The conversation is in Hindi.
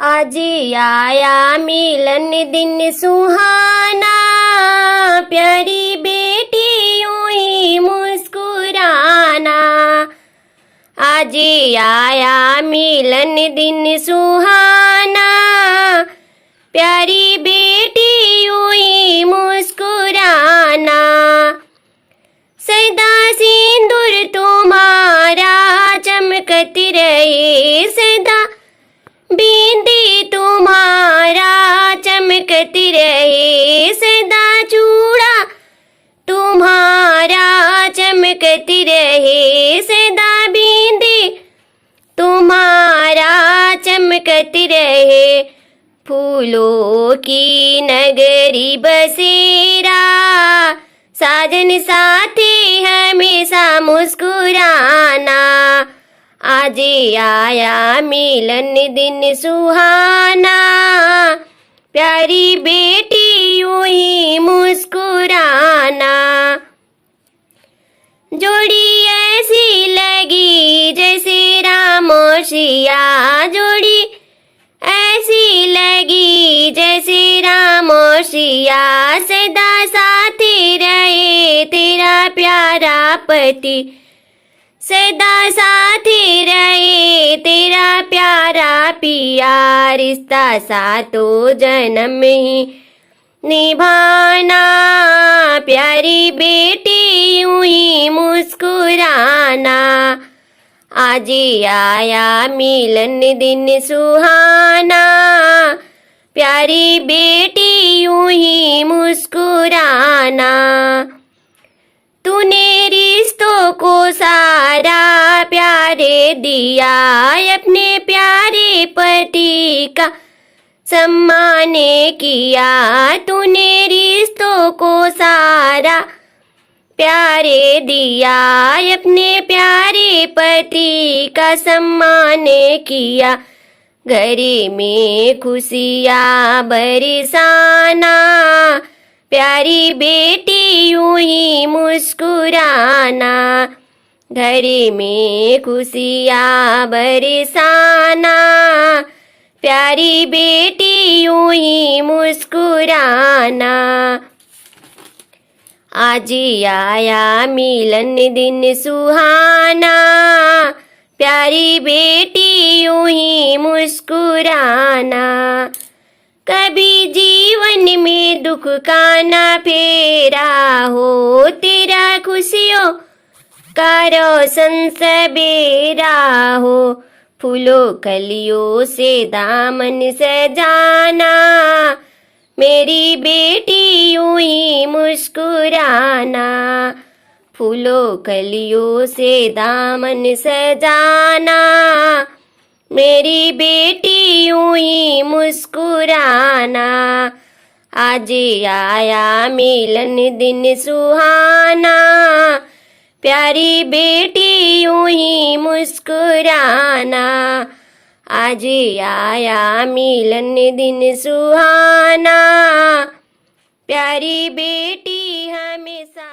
आज आया मिलन दिन सुहाना, प्यारी बेटी यूं ही मुस्कुराना। आज आया मिलन दिन सुहाना, प्यारी बेटी यूं ही मुस्कुराना। सदा सिंदूर तुम्हारा चमकती रहे, सदा बिंदी तुम्हारा चमकती रहे, सदा चूड़ा तुम्हारा चमकती रहे, सदा बिंदी तुम्हारा चमकती रहे। फूलों की नगरी बसेरा, साजन साथी हमेशा मुस्कुराना। आज आया मिलन दिन सुहाना, प्यारी बेटी यूं ही मुस्कुराना। जोड़ी ऐसी लगी जैसे राम और सिया, जोड़ी ऐसी लगी जैसे राम और सिया। सदा साथी रहे तेरा प्यारा पति, सदा साथी रहे तेरा प्यारा पिया। रिश्ता सातों जन्म ही निभाना, प्यारी बेटी यूं ही मुस्कुराना। आज आया मिलन दिन सुहाना, प्यारी बेटी यूं ही मुस्कुराना। तूने रिश्तों को सारा प्यारे दिया, अपने प्यारे पति का सम्मान किया। तूने रिश्तों को सारा प्यारे दिया, अपने प्यारे पति का सम्मान किया। घर में खुशियाँ बरसाना, प्यारी बेटी यूं ही मुस्कुराना। घर में खुशियाँ बरसाना, प्यारी बेटी यूं ही मुस्कुराना। आज आया मिलन दिन सुहाना, प्यारी बेटी यूं ही मुस्कुराना। कभी जीवन में दुख का ना फेरा हो, तेरा खुशियों का रोशन सवेरा हो। फूलों कलियों से दामन सजाना, मेरी बेटी यूं ही मुस्कुराना। फूलों कलियों से दामन सजाना, मेरी बेटी यूं ही मुस्कुराना। आज आया मिलन दिन सुहाना, प्यारी बेटी यूं ही मुस्कुराना। आज आया मिलन दिन सुहाना, प्यारी बेटी हमेशा